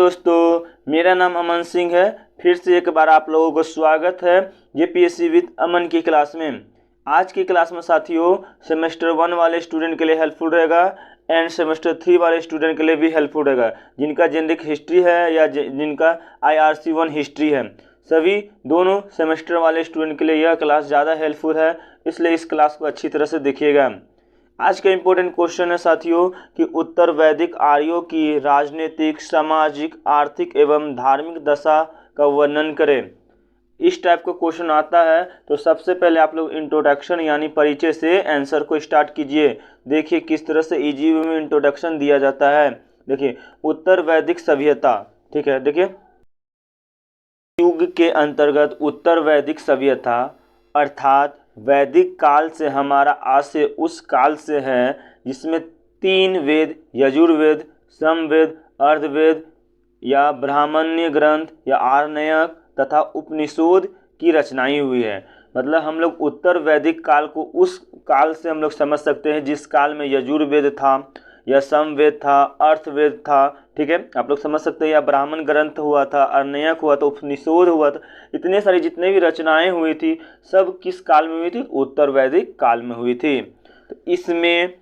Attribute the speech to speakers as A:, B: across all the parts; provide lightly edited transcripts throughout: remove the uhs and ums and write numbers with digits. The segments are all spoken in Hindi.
A: दोस्तों, मेरा नाम अमन सिंह है। फिर से एक बार आप लोगों को स्वागत है जेपीएससी विद अमन की क्लास में। आज की क्लास में साथियों सेमेस्टर 1 वाले स्टूडेंट के लिए हेल्पफुल रहेगा एंड सेमेस्टर 3 वाले स्टूडेंट के लिए भी हेल्पफुल रहेगा, जिनका जेनरिक हिस्ट्री है या जिनका IRC 1 हिस्ट्री है। सभी दोनों सेमेस्टर वाले स्टूडेंट के लिए यह क्लास ज़्यादा हेल्पफुल है, इसलिए इस क्लास को अच्छी तरह से देखिएगा। आज का इम्पोर्टेंट क्वेश्चन है साथियों कि उत्तर वैदिक आर्यों की राजनीतिक, सामाजिक, आर्थिक एवं धार्मिक दशा का वर्णन करें। इस टाइप का क्वेश्चन आता है तो सबसे पहले आप लोग इंट्रोडक्शन यानी परिचय से आंसर को स्टार्ट कीजिए। देखिए किस तरह से इजी वे में इंट्रोडक्शन दिया जाता है। देखिए उत्तर वैदिक सभ्यता, ठीक है। देखिए युग के अंतर्गत उत्तर वैदिक सभ्यता अर्थात वैदिक काल से हमारा आशय उस काल से है जिसमें 3 वेद, यजुर्वेद, सामवेद, अर्थवेद या ब्राह्मण्य ग्रंथ या आरण्यक तथा उपनिषद की रचनाएं हुई है। मतलब हम लोग उत्तर वैदिक काल को उस काल से हम लोग समझ सकते हैं जिस काल में यजुर्वेद था या सामवेद था, अर्थवेद था, ठीक है, आप लोग समझ सकते हैं, या ब्राह्मण ग्रंथ हुआ था, आरण्यक हुआ था, उपनिषद हुआ था। इतने सारी जितने भी रचनाएं हुई थी सब किस काल में हुई थी? उत्तर वैदिक काल में हुई थी। तो इसमें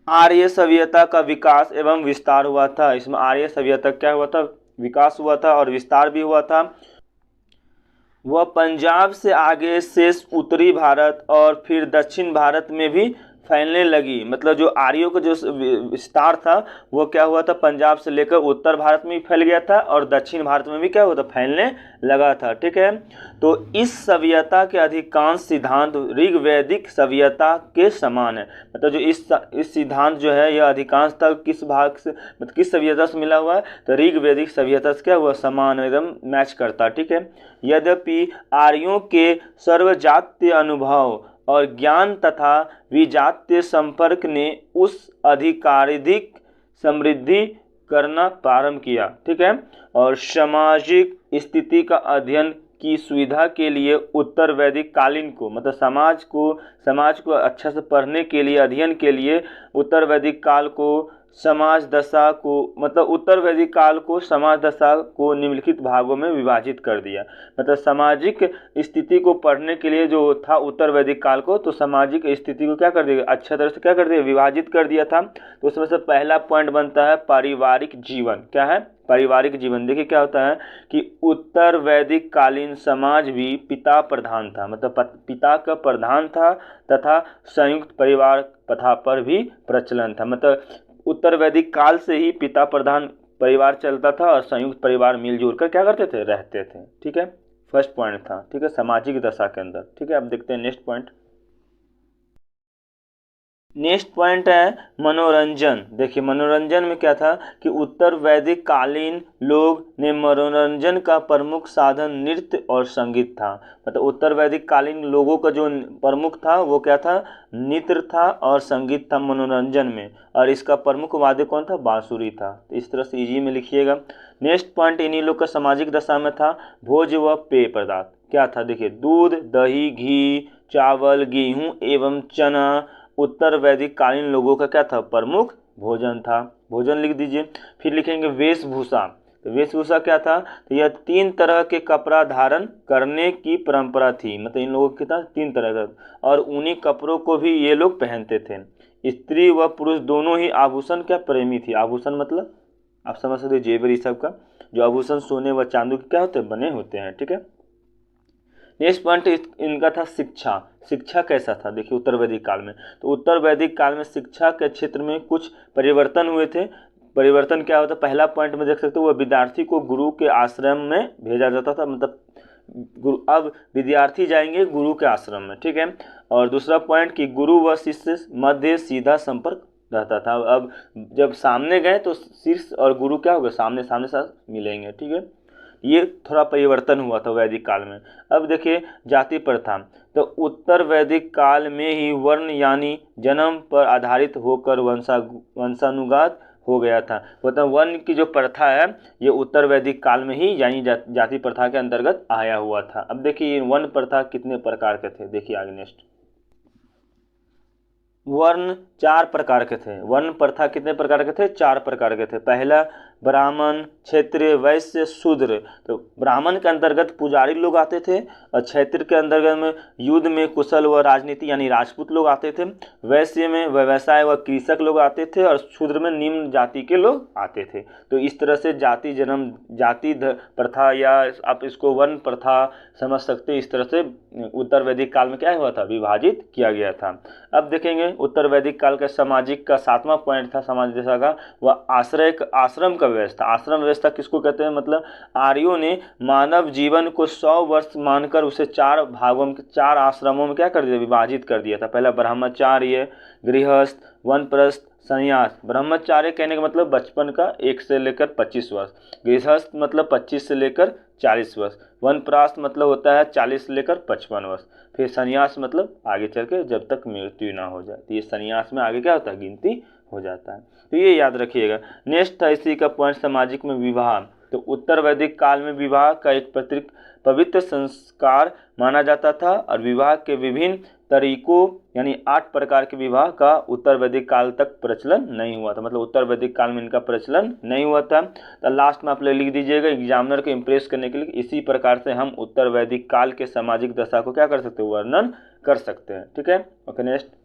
A: आर्य सभ्यता का विकास एवं विस्तार हुआ था। इसमें आर्य सभ्यता क्या हुआ था? विकास हुआ था और विस्तार भी हुआ था। वह पंजाब से आगे शेष उत्तरी भारत और फिर दक्षिण भारत में भी फैलने लगी। मतलब जो आर्यों का जो विस्तार था वो क्या हुआ था? पंजाब से लेकर उत्तर भारत में भी फैल गया था और दक्षिण भारत में भी क्या हुआ था? फैलने लगा था, ठीक है। तो इस सभ्यता के अधिकांश सिद्धांत ऋग्वैदिक सभ्यता के समान है। मतलब जो इस सिद्धांत जो है यह अधिकांश तक किस भाग से, मतलब किस सभ्यता से मिला हुआ है? तो ऋग्वैदिक सभ्यता से क्या हुआ? समान, एकदम मैच करता, ठीक है। यद्यपि आर्यों के सर्वजातीय अनुभव और ज्ञान तथा विजातीय संपर्क ने उस अधिकारिक समृद्धि करना प्रारंभ किया, ठीक है। और सामाजिक स्थिति का अध्ययन की सुविधा के लिए उत्तर वैदिक कालीन को, मतलब समाज को अच्छा से पढ़ने के लिए, अध्ययन के लिए उत्तर वैदिक काल को समाज दशा को, मतलब उत्तर वैदिक काल को समाज दशा को निम्नलिखित भागों में विभाजित कर दिया। मतलब सामाजिक स्थिति को पढ़ने के लिए जो था उत्तर वैदिक काल को, तो सामाजिक स्थिति को क्या कर दिया? अच्छा तरह से क्या कर दिया? विभाजित कर दिया था। तो उसमें से पहला पॉइंट बनता है पारिवारिक जीवन। क्या है? पारिवारिक जीवन। देखिए क्या होता है कि उत्तर वैदिक कालीन समाज भी पिता प्रधान था, मतलब पिता का प्रधान था, तथा संयुक्त परिवार प्रथा पर भी प्रचलन था। मतलब उत्तर वैदिक काल से ही पिता प्रधान परिवार चलता था और संयुक्त परिवार मिलजुल कर क्या करते थे? रहते थे, ठीक है। फर्स्ट पॉइंट था, ठीक है, सामाजिक दशा के अंदर, ठीक है। अब देखते हैं नेक्स्ट पॉइंट। नेक्स्ट पॉइंट है मनोरंजन। देखिए मनोरंजन में क्या था कि उत्तर वैदिक कालीन लोग ने मनोरंजन का प्रमुख साधन नृत्य और संगीत था। मतलब उत्तर वैदिक कालीन लोगों का जो प्रमुख था वो क्या था? नृत्य था और संगीत था मनोरंजन में, और इसका प्रमुख वाद्य कौन था? बांसुरी था। तो इस तरह से इजी में लिखिएगा। नेक्स्ट पॉइंट इन्हीं लोग का सामाजिक दशा में था भोज व पेय पदार्थ। क्या था? देखिए दूध, दही, घी, चावल, गेहूं एवं चना उत्तर वैदिक कालीन लोगों का क्या था? प्रमुख भोजन था। भोजन लिख दीजिए। फिर लिखेंगे वेशभूषा। तो वेशभूषा क्या था? तो यह 3 तरह के कपड़ा धारण करने की परंपरा थी। मतलब इन लोगों के था 3 तरह का, और उन्हीं कपड़ों को भी ये लोग पहनते थे। स्त्री व पुरुष दोनों ही आभूषण क्या प्रेमी थी। आभूषण मतलब आप समझ सकते हो जेवरी सब का, जो आभूषण सोने व चांदी के क्या होते हैं? बने होते हैं, ठीक है। नेक्स्ट पॉइंट इनका था शिक्षा। शिक्षा कैसा था? देखिए उत्तर वैदिक काल में, तो उत्तर वैदिक काल में शिक्षा के क्षेत्र में कुछ परिवर्तन हुए थे। परिवर्तन क्या होता? पहला पॉइंट में देख सकते हो, वह विद्यार्थी को गुरु के आश्रम में भेजा जाता था। मतलब अब विद्यार्थी जाएंगे गुरु के आश्रम में, ठीक है। और दूसरा पॉइंट कि गुरु व शिष्य मध्य सीधा संपर्क रहता था। अब जब सामने गए तो शिष्य और गुरु क्या होगा? सामने साथ मिलेंगे, ठीक है। ये थोड़ा परिवर्तन हुआ था वैदिक काल में। अब देखिए जाति प्रथा। तो उत्तर वैदिक काल में ही वर्ण यानी जन्म पर आधारित होकर वंशानुगत हो गया था। मतलब वर्ण की जो प्रथा है ये उत्तर वैदिक काल में ही यानी जाति प्रथा के अंतर्गत आया हुआ था। अब देखिए वर्ण प्रथा कितने प्रकार के थे, देखिए आगे नेक्स्ट। वर्ण 4 प्रकार के थे। वर्ण प्रथा कितने प्रकार के थे? 4 प्रकार के थे। पहला ब्राह्मण, क्षत्रिय, वैश्य, शूद्र। तो ब्राह्मण के अंतर्गत पुजारी लोग आते थे और क्षेत्र के अंतर्गत में युद्ध में कुशल व राजनीति यानी राजपूत लोग आते थे। वैश्य में व्यवसाय व कृषक लोग आते थे और शूद्र में निम्न जाति के लोग आते थे। तो इस तरह से जाति प्रथा या आप इसको वर्ण प्रथा समझ सकते हैं। इस तरह से उत्तर वैदिक काल में क्या हुआ था, विभाजित किया गया था। अब देखेंगे उत्तर वैदिक काल का सामाजिक का 7वां पॉइंट था समाज दशा का, वह आश्रम का व्यवस्था। आश्रम व्यवस्था किसको कहते हैं, मतलब आर्यों ने मानव जीवन को 100 वर्ष मानकर उसे 4 भागों में 4 आश्रमों में क्या कर दिया, विभाजित कर दिया था। पहला ब्रह्मचार्य, गृहस्थ, वानप्रस्थ, संन्यास। ब्रह्मचार्य कहने का मतलब बचपन का 1 से लेकर 25 वर्ष, गृहस्थ मतलब 25 से लेकर 40 वर्ष, वानप्रस्थ मतलब होता है 40 से लेकर 55 वर्ष, फिर संन्यास मतलब आगे चल के जब तक मृत्यु ना हो जाए। तो ये संन्यास में आगे क्या होता है, गिनती हो जाता है। तो ये याद रखिएगा। नेक्स्ट था इसी का पॉइंट सामाजिक में विवाह। तो उत्तर वैदिक काल में विवाह का एक पवित्र संस्कार माना जाता था और विवाह के विभिन्न तरीकों यानी 8 प्रकार के विवाह का उत्तर वैदिक काल तक प्रचलन नहीं हुआ था। मतलब उत्तर वैदिक काल में इनका प्रचलन नहीं हुआ था। तो लास्ट में आप लिख दीजिएगा एग्जामिनर को इम्प्रेस करने के लिए। इसी प्रकार से हम उत्तर वैदिक काल के सामाजिक दशा को क्या कर सकते हैं, वर्णन कर सकते हैं। ठीक है, ओके नेक्स्ट।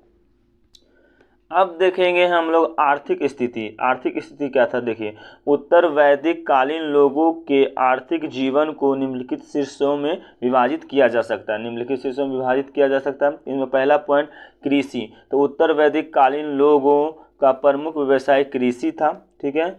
A: अब देखेंगे हम लोग आर्थिक स्थिति। आर्थिक स्थिति क्या था, देखिए उत्तर वैदिक कालीन लोगों के आर्थिक जीवन को निम्नलिखित शीर्षों में विभाजित किया जा सकता है। निम्नलिखित शीर्षों में विभाजित किया जा सकता है। इनमें पहला पॉइंट कृषि। तो उत्तर वैदिक कालीन लोगों का प्रमुख व्यवसाय कृषि था। ठीक है,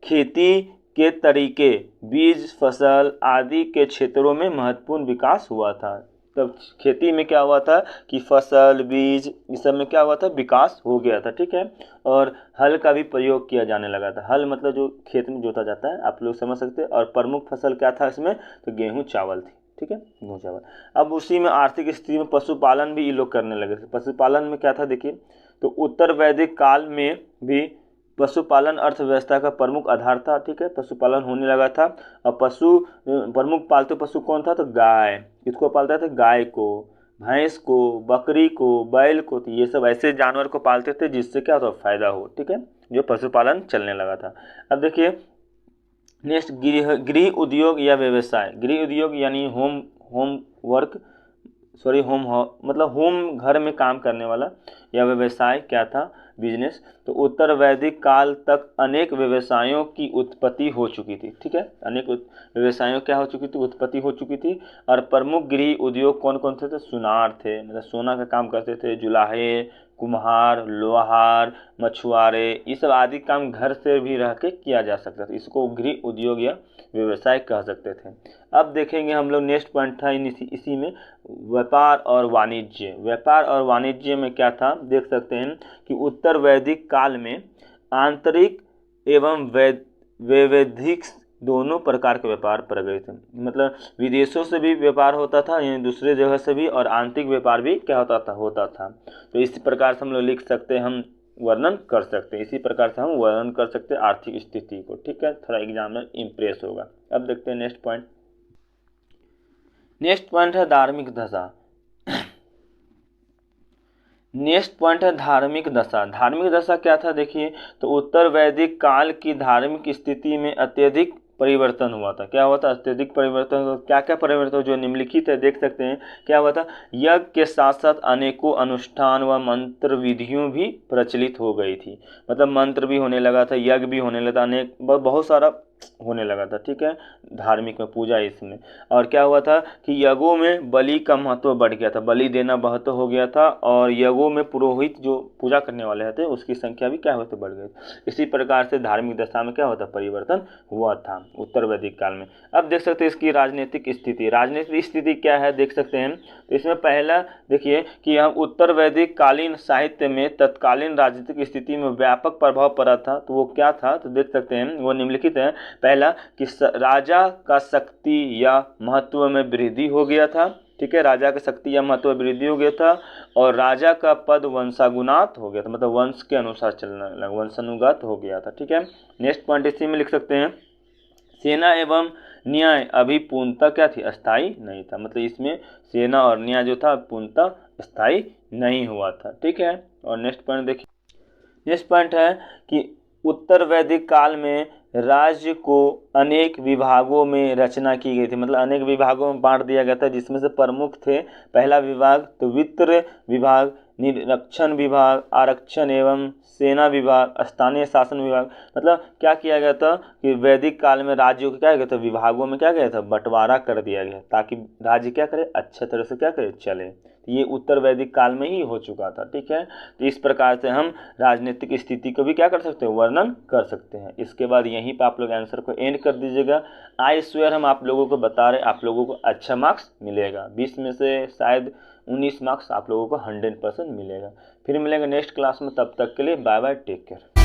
A: खेती के तरीके, बीज, फसल आदि के क्षेत्रों में महत्वपूर्ण विकास हुआ था। तब खेती में क्या हुआ था कि फसल, बीज, इस सब में क्या हुआ था, विकास हो गया था। ठीक है, और हल का भी प्रयोग किया जाने लगा था। हल मतलब जो खेत में जोता जाता है, आप लोग समझ सकते हैं। और प्रमुख फसल क्या था इसमें, तो गेहूं चावल थी। ठीक है, गेहूं चावल। अब उसी में आर्थिक स्थिति में पशुपालन भी ये लोग करने लगे थे। पशुपालन में क्या था, देखिए तो उत्तर वैदिक काल में भी पशुपालन अर्थव्यवस्था का प्रमुख आधार था। ठीक है, पशुपालन होने लगा था। और प्रमुख पालतू पशु कौन था, तो गाय। किसको पालता था, गाय को, भैंस को, बकरी को, बैल को। तो ये सब ऐसे जानवर को पालते थे जिससे क्या होता, फायदा हो। ठीक है, जो पशुपालन चलने लगा था। अब देखिए नेक्स्ट, गृह उद्योग या व्यवसाय। गृह उद्योग यानी होम मतलब होम, घर में काम करने वाला, या व्यवसाय क्या था, बिजनेस। तो उत्तर वैदिक काल तक अनेक व्यवसायों की उत्पत्ति हो चुकी थी। ठीक है, अनेक व्यवसायों क्या हो चुकी थी, उत्पत्ति हो चुकी थी। और प्रमुख गृह उद्योग कौन कौन थे, तो सुनार थे, मतलब सोना का काम करते थे, जुलाहे, कुम्हार, लोहार, मछुआरे, ये सब आदि काम घर से भी रह के किया जा सकता था। इसको गृह उद्योग या व्यवसाय कह सकते थे। अब देखेंगे हम लोग नेक्स्ट पॉइंट था इसी में व्यापार और वाणिज्य। व्यापार और वाणिज्य में क्या था, देख सकते हैं कि उत्तर वैदिक काल में आंतरिक एवं वैविधिक दोनों प्रकार के व्यापार प्रचलित थे। मतलब विदेशों से भी व्यापार होता था, यानी दूसरे जगह से भी, और आंतरिक व्यापार भी क्या होता था। तो इसी प्रकार से हम लोग लिख सकते हैं, हम वर्णन कर सकते हैं। इसी प्रकार से हम वर्णन कर सकते हैं आर्थिक स्थिति को। ठीक है, थोड़ा एग्जाम में इम्प्रेस होगा। अब देखते हैं नेक्स्ट पॉइंट। नेक्स्ट पॉइंट है धार्मिक दशा। नेक्स्ट पॉइंट है धार्मिक दशा। धार्मिक दशा क्या था, देखिए तो उत्तर वैदिक काल की धार्मिक स्थिति में अत्यधिक परिवर्तन हुआ था। क्या हुआ था, अत्यधिक परिवर्तन। क्या क्या परिवर्तन जो निम्नलिखित है, देख सकते हैं क्या हुआ था। यज्ञ के साथ साथ अनेकों अनुष्ठान व मंत्र विधियों भी प्रचलित हो गई थी। मतलब मंत्र भी होने लगा था, यज्ञ भी होने लगा, अनेक बहुत सारा होने लगा था। ठीक है, धार्मिक में पूजा इसमें। और क्या हुआ था कि यज्ञों में बलि का महत्व बढ़ गया था, बलि देना महत्व हो गया था। और यज्ञों में पुरोहित जो पूजा करने वाले थे उसकी संख्या भी क्या हुआ था, बढ़ गई। इसी प्रकार से धार्मिक दशा में क्या होता, परिवर्तन हुआ था उत्तर वैदिक काल में। अब देख सकते हैं इसकी राजनीतिक स्थिति। राजनीतिक स्थिति क्या है, देख सकते हैं। तो इसमें पहला देखिए कि हम उत्तर वैदिक कालीन साहित्य में तत्कालीन राजनीतिक स्थिति में व्यापक प्रभाव पड़ा था। तो वो क्या था, तो देख सकते हैं, वो निम्नलिखित है। पहला कि राजा का शक्ति या महत्व में वृद्धि हो गया था। ठीक है, राजा का शक्ति या महत्व वृद्धि हो गया था। और राजा का पद वंशानुगत हो गया था, मतलब वंश के अनुसार चलने लगा, वंशानुगत हो गया था। ठीक है, नेक्स्ट पॉइंट इसी में लिख सकते हैं। सेना एवं न्याय अभी पूर्णतः क्या थी, अस्थाई नहीं था। मतलब इसमें सेना और न्याय जो था पूर्णतः स्थायी नहीं हुआ था। ठीक है, और नेक्स्ट पॉइंट देखिए। नेक्स्ट पॉइंट है कि उत्तर वैदिक काल में राज्य को अनेक विभागों में रचना की गई थी, मतलब अनेक विभागों में बांट दिया गया था, जिसमें से प्रमुख थे पहला विभाग तो वित्त विभाग, निरीक्षण विभाग, आरक्षण एवं सेना विभाग, स्थानीय शासन विभाग। मतलब क्या किया गया था कि वैदिक काल में राज्यों को क्या गया था, विभागों में क्या गया था, बंटवारा कर दिया गया ताकि राज्य क्या करे, अच्छे तरह से क्या करे, चले। ये उत्तर वैदिक काल में ही हो चुका था। ठीक है, तो इस प्रकार से हम राजनीतिक स्थिति को भी क्या कर सकते हैं, वर्णन कर सकते हैं। इसके बाद यहीं पे आप लोग आंसर को एंड कर दीजिएगा। आई स्वेयर हम आप लोगों को बता रहे, आप लोगों को अच्छा मार्क्स मिलेगा, 20 में से शायद 19 मार्क्स आप लोगों को 100% मिलेगा। फिर मिलेंगे नेक्स्ट क्लास में, तब तक के लिए बाय बाय, टेक केयर।